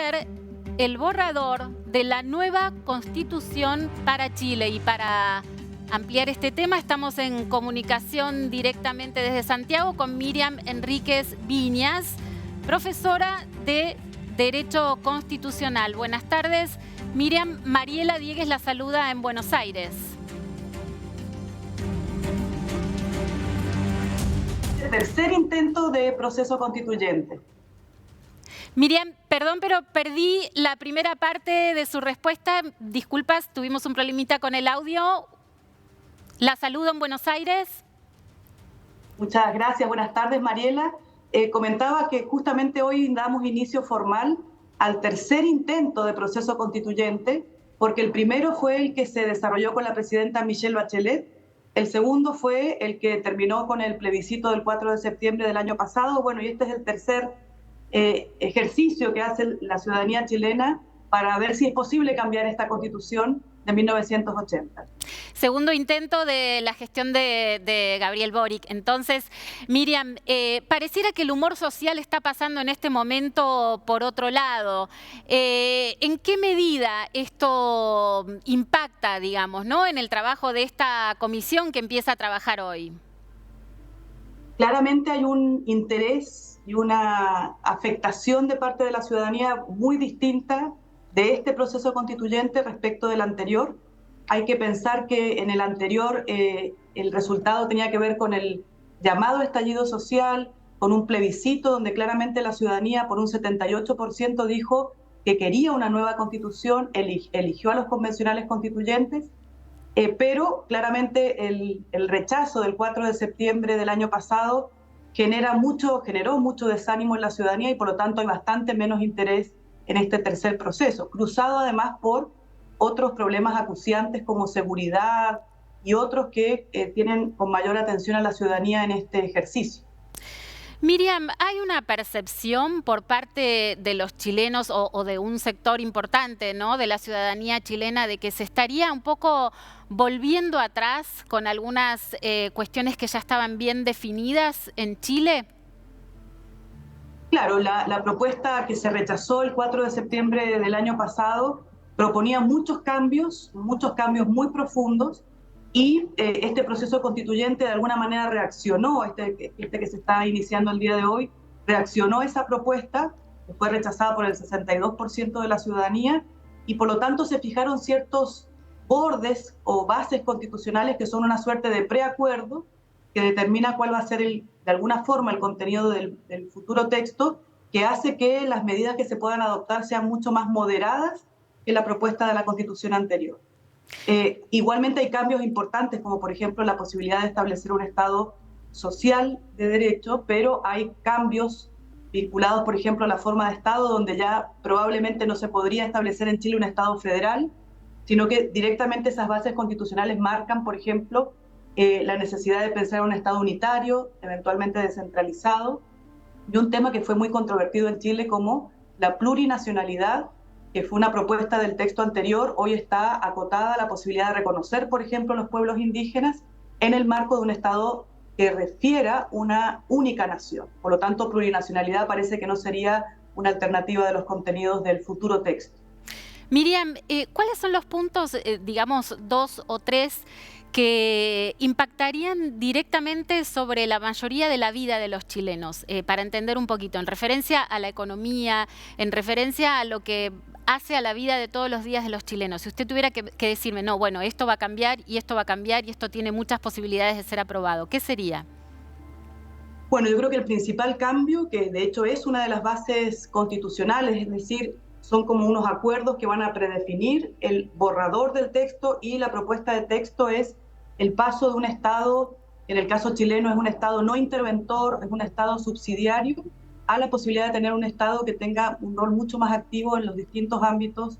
conocer el borrador de la nueva Constitución para Chile. Y para ampliar este tema estamos en comunicación directamente desde Santiago con Miriam Enríquez Viñas, profesora de Derecho Constitucional. Buenas tardes, Miriam. Mariela Diegues la saluda en Buenos Aires. El tercer intento de proceso constituyente. Miriam, perdón, pero perdí la primera parte de su respuesta. Disculpas, tuvimos un problemita con el audio. La saludo en Buenos Aires. Muchas gracias, buenas tardes, Mariela. Comentaba que justamente hoy damos inicio formal al tercer intento de proceso constituyente, porque el primero fue el que se desarrolló con la presidenta Michelle Bachelet, el segundo fue el que terminó con el plebiscito del 4 de septiembre del año pasado, bueno, y este es el tercer ejercicio que hace la ciudadanía chilena para ver si es posible cambiar esta Constitución de 1980. Segundo intento de la gestión de Gabriel Boric. Entonces, Miriam, pareciera que el humor social está pasando en este momento por otro lado. ¿En qué medida esto impacta, digamos, ¿no?, en el trabajo de esta comisión que empieza a trabajar hoy? Claramente hay un interés y una afectación de parte de la ciudadanía muy distinta de este proceso constituyente respecto del anterior. Hay que pensar que en el anterior el resultado tenía que ver con el llamado estallido social, con un plebiscito donde claramente la ciudadanía por un 78% dijo que quería una nueva constitución, eligió a los convencionales constituyentes, pero claramente el rechazo del 4 de septiembre del año pasado generó mucho desánimo en la ciudadanía y por lo tanto hay bastante menos interés en este tercer proceso, cruzado además por otros problemas acuciantes como seguridad y otros que tienen con mayor atención a la ciudadanía en este ejercicio. Miriam, ¿hay una percepción por parte de los chilenos o de un sector importante, ¿no?, de la ciudadanía chilena de que se estaría un poco volviendo atrás con algunas cuestiones que ya estaban bien definidas en Chile? Claro, la propuesta que se rechazó el 4 de septiembre del año pasado proponía muchos cambios muy profundos, y este proceso constituyente de alguna manera reaccionó, este que se está iniciando el día de hoy, reaccionó a esa propuesta, que fue rechazada por el 62% de la ciudadanía, y por lo tanto se fijaron ciertos bordes o bases constitucionales que son una suerte de preacuerdo que determina cuál va a ser de alguna forma el contenido del futuro texto, que hace que las medidas que se puedan adoptar sean mucho más moderadas que la propuesta de la Constitución anterior. Igualmente hay cambios importantes, como por ejemplo la posibilidad de establecer un Estado social de derecho, pero hay cambios vinculados, por ejemplo, a la forma de Estado, donde ya probablemente no se podría establecer en Chile un Estado federal, sino que directamente esas bases constitucionales marcan, por ejemplo, la necesidad de pensar en un Estado unitario, eventualmente descentralizado, y un tema que fue muy controvertido en Chile como la plurinacionalidad, que fue una propuesta del texto anterior, hoy está acotada a la posibilidad de reconocer, por ejemplo, los pueblos indígenas en el marco de un Estado que refiera una única nación. Por lo tanto, plurinacionalidad parece que no sería una alternativa de los contenidos del futuro texto. Miriam, ¿cuáles son los puntos, digamos, 2 o 3, que impactarían directamente sobre la mayoría de la vida de los chilenos? Para entender un poquito, en referencia a la economía, en referencia a lo que hace a la vida de todos los días de los chilenos. Si usted tuviera que decirme, no, bueno, esto va a cambiar y esto va a cambiar y esto tiene muchas posibilidades de ser aprobado, ¿qué sería? Bueno, yo creo que el principal cambio, que de hecho es una de las bases constitucionales, es decir, son como unos acuerdos que van a predefinir el borrador del texto, y la propuesta de texto es el paso de un Estado, en el caso chileno es un Estado no interventor, es un Estado subsidiario, a la posibilidad de tener un Estado que tenga un rol mucho más activo en los distintos ámbitos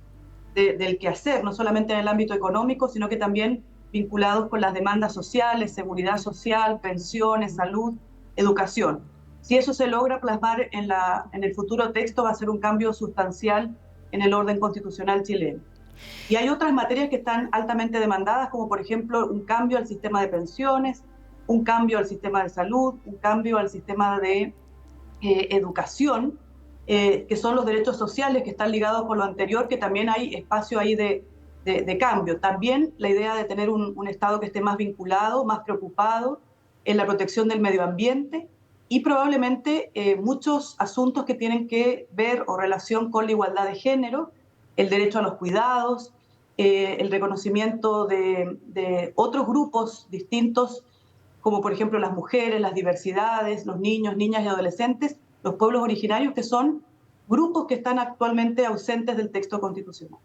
del quehacer, no solamente en el ámbito económico, sino que también vinculados con las demandas sociales, seguridad social, pensiones, salud, educación. Si eso se logra plasmar en el futuro texto, va a ser un cambio sustancial en el orden constitucional chileno. Y hay otras materias que están altamente demandadas, como por ejemplo un cambio al sistema de pensiones, un cambio al sistema de salud, un cambio al sistema de educación, que son los derechos sociales que están ligados con lo anterior, que también hay espacio ahí de cambio. También la idea de tener un Estado que esté más vinculado, más preocupado en la protección del medio ambiente y probablemente muchos asuntos que tienen que ver o relación con la igualdad de género, el derecho a los cuidados, el reconocimiento de otros grupos distintos, como por ejemplo las mujeres, las diversidades, los niños, niñas y adolescentes, los pueblos originarios, que son grupos que están actualmente ausentes del texto constitucional.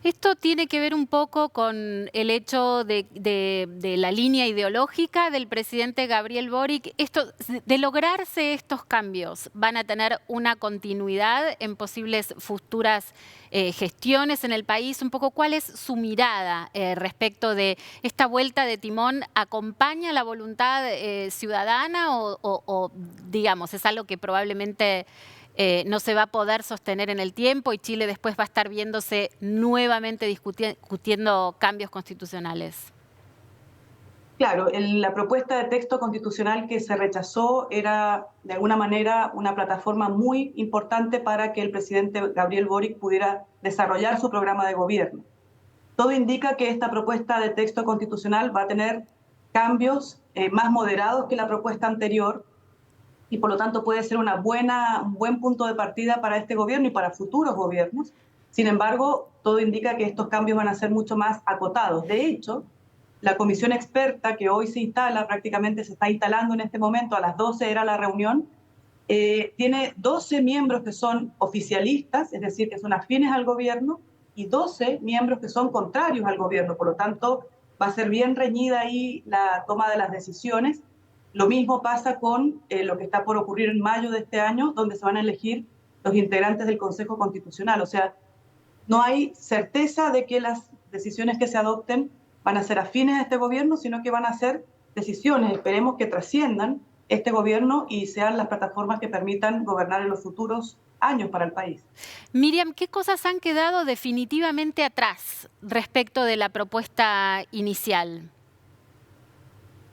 Esto tiene que ver un poco con el hecho de la línea ideológica del presidente Gabriel Boric. Esto, de lograrse estos cambios, ¿van a tener una continuidad en posibles futuras gestiones en el país? Un poco, ¿cuál es su mirada respecto de esta vuelta de timón? ¿Acompaña la voluntad ciudadana o, digamos, es algo que probablemente no se va a poder sostener en el tiempo y Chile después va a estar viéndose nuevamente discutiendo cambios constitucionales? Claro, la propuesta de texto constitucional que se rechazó era, de alguna manera, una plataforma muy importante para que el presidente Gabriel Boric pudiera desarrollar su programa de gobierno. Todo indica que esta propuesta de texto constitucional va a tener cambios más moderados que la propuesta anterior, y por lo tanto puede ser un buen punto de partida para este gobierno y para futuros gobiernos. Sin embargo, todo indica que estos cambios van a ser mucho más acotados. De hecho, la comisión experta que hoy se instala, prácticamente se está instalando en este momento, a las 12 era la reunión, tiene 12 miembros que son oficialistas, es decir, que son afines al gobierno, y 12 miembros que son contrarios al gobierno. Por lo tanto, va a ser bien reñida ahí la toma de las decisiones. Lo mismo pasa con lo que está por ocurrir en mayo de este año, donde se van a elegir los integrantes del Consejo Constitucional. O sea, no hay certeza de que las decisiones que se adopten van a ser afines a este gobierno, sino que van a ser decisiones, esperemos, que trasciendan este gobierno y sean las plataformas que permitan gobernar en los futuros años para el país. Miriam, ¿qué cosas han quedado definitivamente atrás respecto de la propuesta inicial?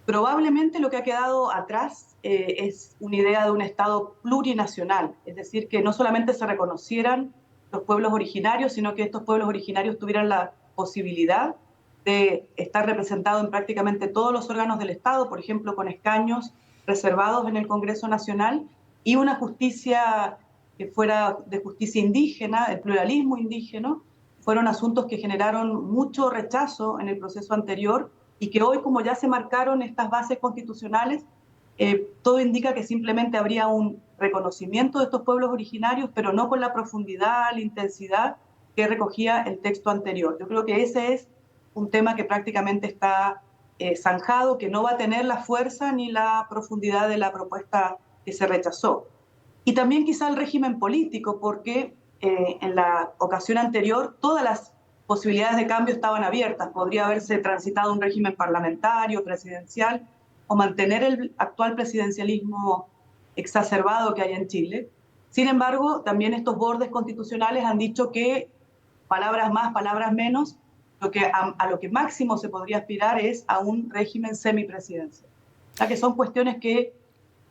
Probablemente lo que ha quedado atrás es una idea de un Estado plurinacional, es decir, que no solamente se reconocieran los pueblos originarios, sino que estos pueblos originarios tuvieran la posibilidad de estar representados en prácticamente todos los órganos del Estado, por ejemplo, con escaños reservados en el Congreso Nacional, y una justicia que fuera de justicia indígena, el pluralismo indígena. Fueron asuntos que generaron mucho rechazo en el proceso anterior y que hoy, como ya se marcaron estas bases constitucionales, todo indica que simplemente habría un reconocimiento de estos pueblos originarios, pero no con la profundidad, la intensidad que recogía el texto anterior. Yo creo que ese es un tema que prácticamente está zanjado, que no va a tener la fuerza ni la profundidad de la propuesta que se rechazó. Y también quizá el régimen político, porque en la ocasión anterior todas las posibilidades de cambio estaban abiertas. Podría haberse transitado un régimen parlamentario, presidencial, o mantener el actual presidencialismo exacerbado que hay en Chile. Sin embargo, también estos bordes constitucionales han dicho que palabras más, palabras menos, a lo que máximo se podría aspirar es a un régimen semipresidencial. O sea que son cuestiones que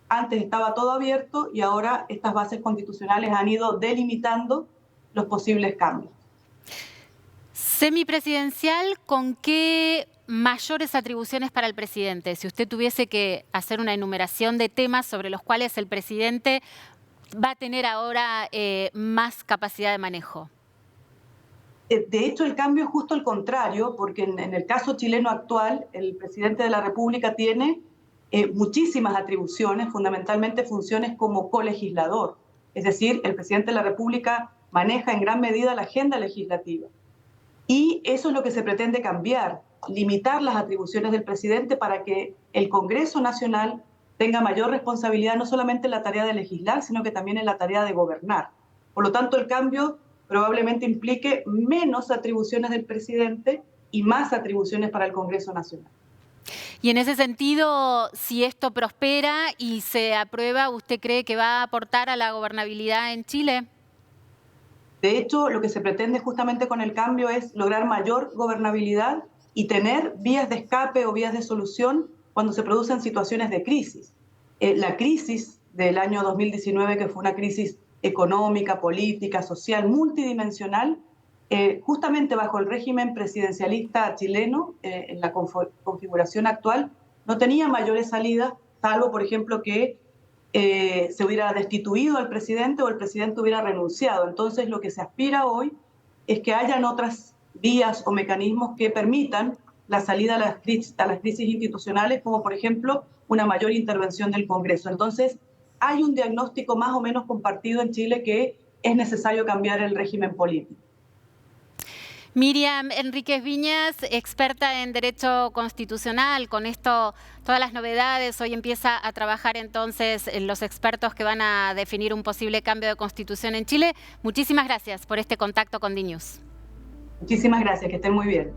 antes estaba todo abierto y ahora estas bases constitucionales han ido delimitando los posibles cambios. Semipresidencial, ¿con qué mayores atribuciones para el presidente? Si usted tuviese que hacer una enumeración de temas sobre los cuales el presidente va a tener ahora más capacidad de manejo. De hecho, el cambio es justo el contrario, porque en el caso chileno actual, el presidente de la República tiene muchísimas atribuciones, fundamentalmente funciones como colegislador. Es decir, el presidente de la República maneja en gran medida la agenda legislativa. Y eso es lo que se pretende cambiar, limitar las atribuciones del presidente para que el Congreso Nacional tenga mayor responsabilidad no solamente en la tarea de legislar, sino que también en la tarea de gobernar. Por lo tanto, el cambio probablemente implique menos atribuciones del presidente y más atribuciones para el Congreso Nacional. Y en ese sentido, si esto prospera y se aprueba, ¿usted cree que va a aportar a la gobernabilidad en Chile? De hecho, lo que se pretende justamente con el cambio es lograr mayor gobernabilidad y tener vías de escape o vías de solución cuando se producen situaciones de crisis. La crisis del año 2019, que fue una crisis económica, política, social, multidimensional, justamente bajo el régimen presidencialista chileno, en la configuración actual, no tenía mayores salidas, salvo, por ejemplo, que se hubiera destituido al presidente o el presidente hubiera renunciado. Entonces, lo que se aspira hoy es que hayan otras vías o mecanismos que permitan la salida a las crisis institucionales, como por ejemplo una mayor intervención del Congreso. Entonces, hay un diagnóstico más o menos compartido en Chile que es necesario cambiar el régimen político. Miriam Enríquez Viñas, experta en Derecho Constitucional, con esto, todas las novedades, hoy empieza a trabajar entonces los expertos que van a definir un posible cambio de Constitución en Chile. Muchísimas gracias por este contacto con DNews. Muchísimas gracias, que estén muy bien.